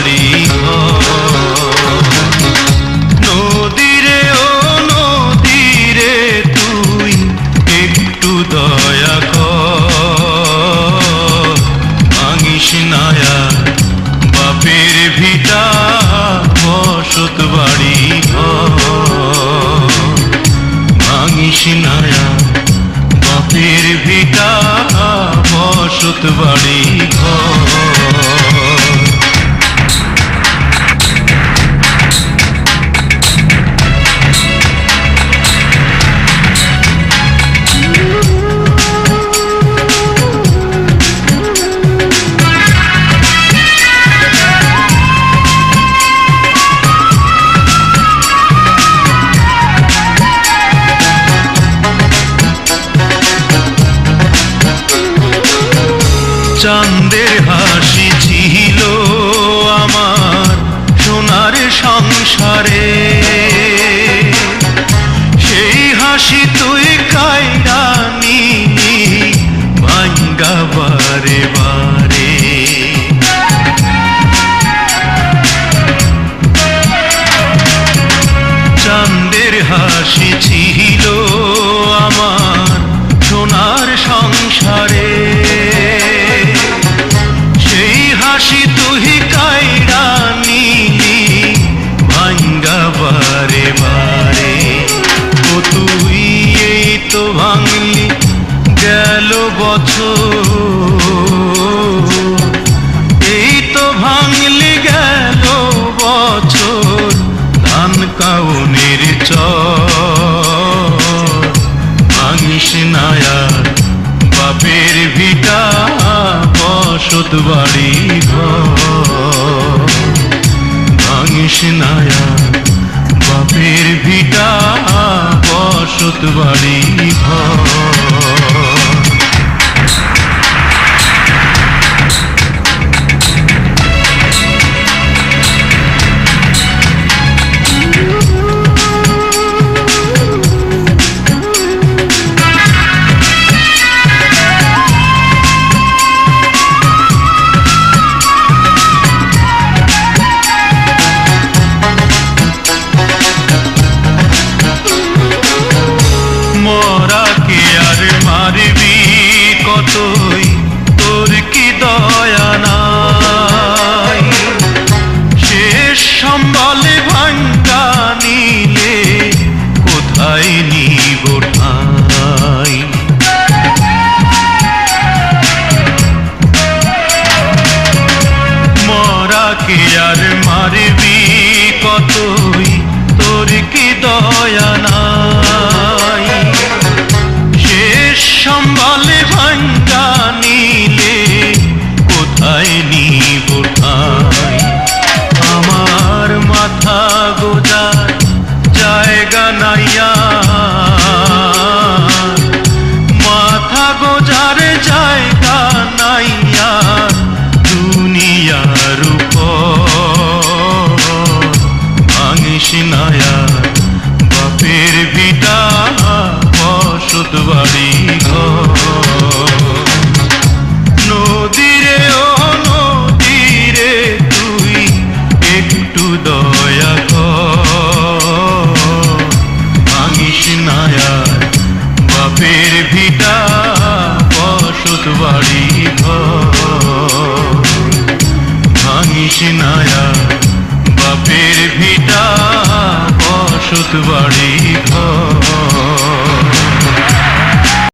বাড়ি নদীরে ও নদীরে তুই একটু দয়া কর ভাঙিস নায়া বাপের ভিটা বসত বাড়ি ভাঙিস নায়া বাপের ভিটা বসত বাড়ি চাঁদের হাসি ছিল আমার সোনার সংসারে সেই হাসি তুই কাইরা নিলি ভাঙ্গা বারে বারে চাঁদের হাসি ছিল আমার সোনার সংসারে হাসি তুই কাইরা নিলি ভাঙ্গা বারে বারে ও তুই এই তো ভাঙলি গেল বছর এই তো ভাঙলি গেল বছর ধান কাউনের চর ভাঙিস নায়া বাপের ভিটা বসত বাড়ি ভাঙিস নায়া বাপের ভিটা বসত বাড়ি কতই তোর কি দয়া নাই শেষ সম্বলে ভাঙ্গা নিলে কোথায় নিব ঠাই মরা কে আর মারবি কতই তোর কি দয়া নাই